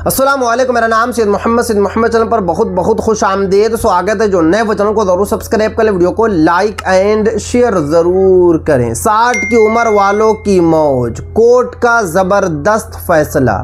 अस्सलाम वालेकुम, मेरा नाम सैयद मोहम्मद चैनल पर बहुत बहुत खुश आमदीद। स्वागत है। जो नए वो चैनल को ज़रूर सब्सक्राइब करें, वीडियो को लाइक एंड शेयर ज़रूर करें। 60 की उम्र वालों की मौज, कोर्ट का ज़बरदस्त फैसला,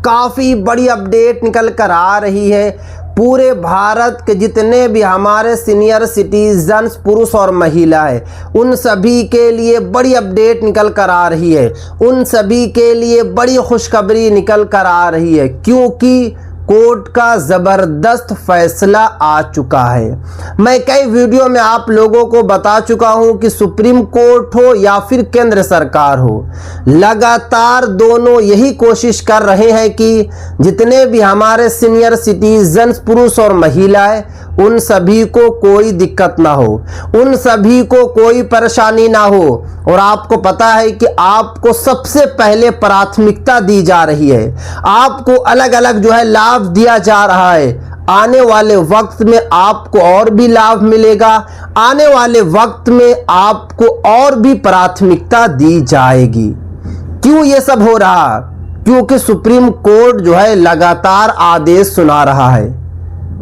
काफ़ी बड़ी अपडेट निकल कर आ रही है। पूरे भारत के जितने भी हमारे सीनियर सिटीजन्स पुरुष और महिला है, उन सभी के लिए बड़ी अपडेट निकल कर आ रही है। उन सभी के लिए बड़ी खुशखबरी निकल कर आ रही है, क्योंकि कोर्ट का ज़बरदस्त फैसला आ चुका है। मैं कई वीडियो में आप लोगों को बता चुका हूं कि सुप्रीम कोर्ट हो या फिर केंद्र सरकार हो, लगातार दोनों यही कोशिश कर रहे हैं कि जितने भी हमारे सीनियर सिटीजन्स पुरुष और महिलाएं, उन सभी को कोई दिक्कत ना हो, उन सभी को कोई परेशानी ना हो। और आपको पता है कि आपको सबसे पहले प्राथमिकता दी जा रही है, आपको अलग अलग जो है लाभ दिया जा रहा है। आने वाले वक्त में आपको और भी लाभ मिलेगा, आने वाले वक्त में आपको और भी प्राथमिकता दी जाएगी। क्यों ये सब हो रहा? क्योंकि सुप्रीम कोर्ट जो है लगातार आदेश सुना रहा है,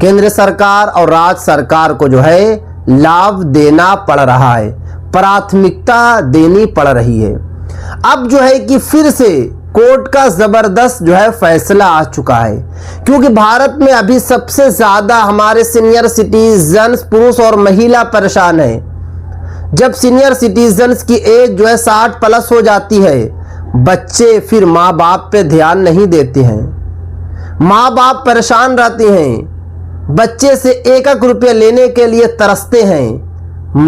केंद्र सरकार और राज्य सरकार को जो है लाभ देना पड़ रहा है, प्राथमिकता देनी पड़ रही है। अब जो है कि फिर से कोर्ट का जबरदस्त जो है फैसला आ चुका है, क्योंकि भारत में अभी सबसे ज्यादा हमारे सीनियर सिटीजन्स पुरुष और महिला परेशान है। जब सीनियर सिटीजन्स की एज जो है 60 प्लस हो जाती है, बच्चे फिर माँ बाप पे ध्यान नहीं देते हैं, माँ बाप परेशान रहते हैं, बच्चे से एक एक रुपये लेने के लिए तरसते हैं,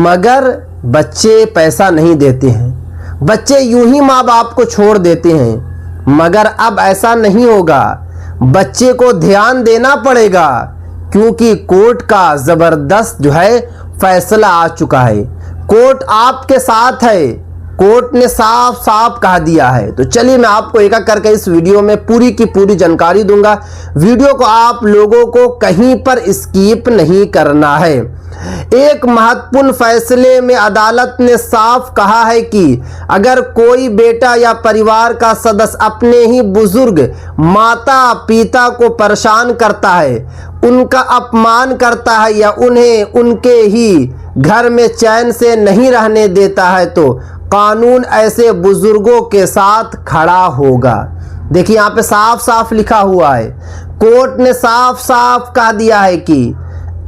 मगर बच्चे पैसा नहीं देते हैं, बच्चे यूं ही माँ बाप को छोड़ देते हैं। मगर अब ऐसा नहीं होगा, बच्चे को ध्यान देना पड़ेगा, क्योंकि कोर्ट का जबरदस्त जो है फैसला आ चुका है। कोर्ट आपके साथ है, कोर्ट ने साफ साफ कह दिया है। तो चलिए मैं आपको एक एक करके इस वीडियो में पूरी की पूरी जानकारी दूंगा। वीडियो को आप लोगों को कहीं पर स्किप नहीं करना है। एक महत्वपूर्ण फैसले में अदालत ने साफ कहा है कि अगर कोई बेटा या परिवार का सदस्य अपने ही बुजुर्ग माता पिता को परेशान करता है, उनका अपमान करता है या उन्हें उनके ही घर में चैन से नहीं रहने देता है, तो कानून ऐसे बुजुर्गों के साथ खड़ा होगा। देखिए यहाँ पे साफ साफ लिखा हुआ है, कोर्ट ने साफ साफ कह दिया है कि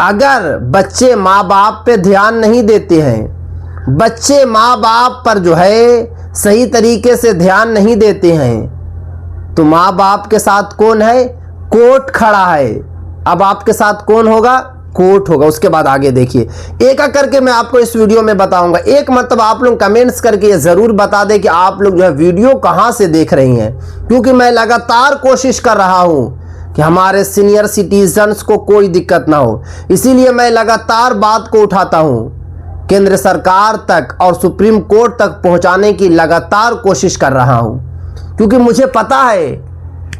अगर बच्चे माँ बाप पे ध्यान नहीं देते हैं, बच्चे माँ बाप पर जो है सही तरीके से ध्यान नहीं देते हैं, तो माँ बाप के साथ कौन है? कोर्ट खड़ा है। अब आपके साथ कौन होगा? कोर्ट होगा। उसके बाद आगे देखिए, एक एक करके मैं आपको इस वीडियो में बताऊंगा। एक मतलब आप लोग कमेंट्स करके ये जरूर बता दें कि आप लोग जो है वीडियो कहां से देख रही हैं, क्योंकि मैं लगातार कोशिश कर रहा हूं कि हमारे सीनियर सिटीजन्स को कोई दिक्कत ना हो। इसीलिए मैं लगातार बात को उठाता हूं, केंद्र सरकार तक और सुप्रीम कोर्ट तक पहुंचाने की लगातार कोशिश कर रहा हूं, क्योंकि मुझे पता है,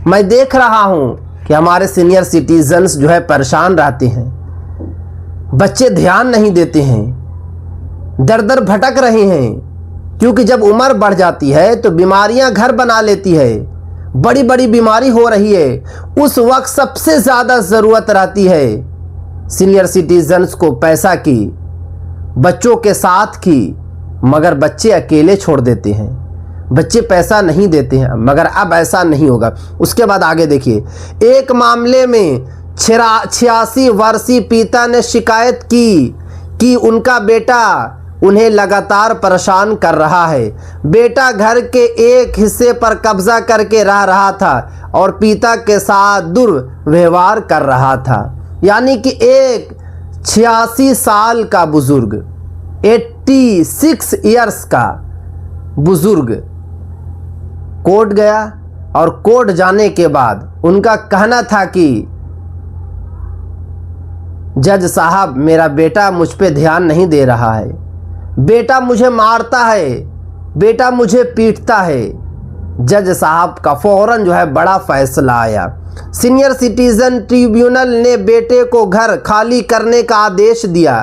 मैं देख रहा हूं कि हमारे सीनियर सिटीजन्स जो है परेशान रहते हैं, बच्चे ध्यान नहीं देते हैं, दर दर भटक रहे हैं, क्योंकि जब उम्र बढ़ जाती है तो बीमारियां घर बना लेती है, बड़ी बड़ी बीमारी हो रही है। उस वक्त सबसे ज़्यादा ज़रूरत रहती है सीनियर सिटीजन्स को पैसा की, बच्चों के साथ की, मगर बच्चे अकेले छोड़ देते हैं, बच्चे पैसा नहीं देते हैं। मगर अब ऐसा नहीं होगा। उसके बाद आगे देखिए, एक मामले में 86 वर्षीय पिता ने शिकायत की कि उनका बेटा उन्हें लगातार परेशान कर रहा है। बेटा घर के एक हिस्से पर कब्जा करके रह रहा था और पिता के साथ दुर्व्यवहार कर रहा था। यानी कि एक 86 साल का बुजुर्ग, 86 इयर्स का बुजुर्ग कोर्ट गया, और कोर्ट जाने के बाद उनका कहना था कि जज साहब, मेरा बेटा मुझ पे ध्यान नहीं दे रहा है, बेटा मुझे मारता है, बेटा मुझे पीटता है। जज साहब का फौरन जो है बड़ा फैसला आया। सीनियर सिटीजन ट्रिब्यूनल ने बेटे को घर खाली करने का आदेश दिया।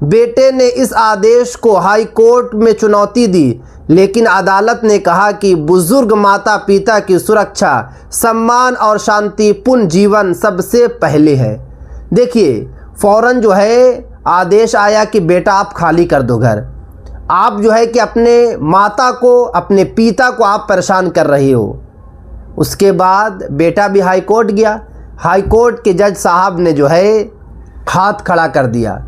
बेटे ने इस आदेश को हाई कोर्ट में चुनौती दी, लेकिन अदालत ने कहा कि बुजुर्ग माता पिता की सुरक्षा, सम्मान और शांतिपूर्ण जीवन सबसे पहले है। देखिए, फौरन जो है आदेश आया कि बेटा आप खाली कर दो घर। आप जो है कि अपने माता को, अपने पिता को आप परेशान कर रहे हो। उसके बाद बेटा भी हाई कोर्ट गया। हाई कोर्ट के जज साहब ने जो है हाथ खड़ा कर दिया।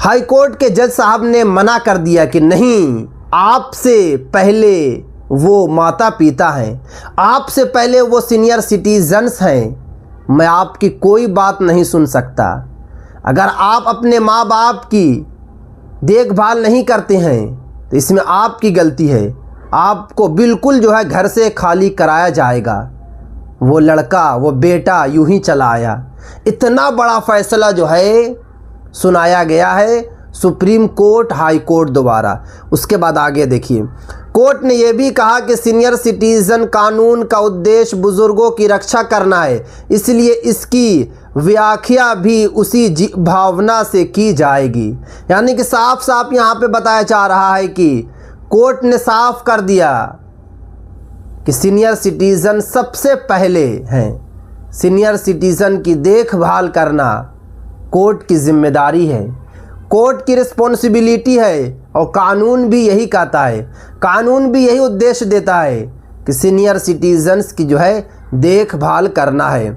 हाई कोर्ट के जज साहब ने मना कर दिया कि नहीं, आपसे पहले वो माता पिता हैं, आपसे पहले वो सीनियर सिटीजन्स हैं। मैं आपकी कोई बात नहीं सुन सकता। अगर आप अपने माँ बाप की देखभाल नहीं करते हैं तो इसमें आपकी गलती है। आपको बिल्कुल जो है घर से खाली कराया जाएगा। वो लड़का, वो बेटा यूं ही चला आया। इतना बड़ा फैसला जो है सुनाया गया है सुप्रीम कोर्ट, हाई कोर्ट दोबारा। उसके बाद आगे देखिए, कोर्ट ने यह भी कहा कि सीनियर सिटीजन कानून का उद्देश्य बुजुर्गों की रक्षा करना है, इसलिए इसकी व्याख्या भी उसी भावना से की जाएगी। यानी कि साफ साफ यहाँ पे बताया जा रहा है कि कोर्ट ने साफ कर दिया कि सीनियर सिटीजन सबसे पहले हैं। सीनियर सिटीजन की देखभाल करना कोर्ट की जिम्मेदारी है, कोर्ट की रिस्पॉन्सिबिलिटी है। और कानून भी यही कहता है, कानून भी यही उद्देश्य देता है कि सीनियर सिटीजन्स की जो है देखभाल करना है।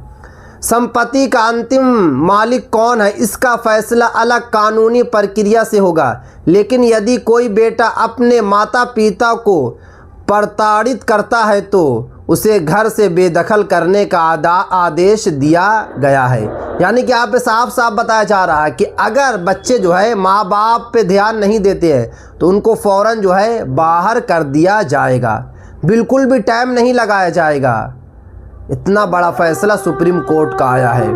संपत्ति का अंतिम मालिक कौन है, इसका फैसला अलग कानूनी प्रक्रिया से होगा। लेकिन यदि कोई बेटा अपने माता पिता को प्रताड़ित करता है तो उसे घर से बेदखल करने का आदेश दिया गया है। यानी कि यहाँ पे साफ साफ बताया जा रहा है कि अगर बच्चे जो है माँ बाप पे ध्यान नहीं देते हैं तो उनको फ़ौरन जो है बाहर कर दिया जाएगा, बिल्कुल भी टाइम नहीं लगाया जाएगा। इतना बड़ा फैसला सुप्रीम कोर्ट का आया है।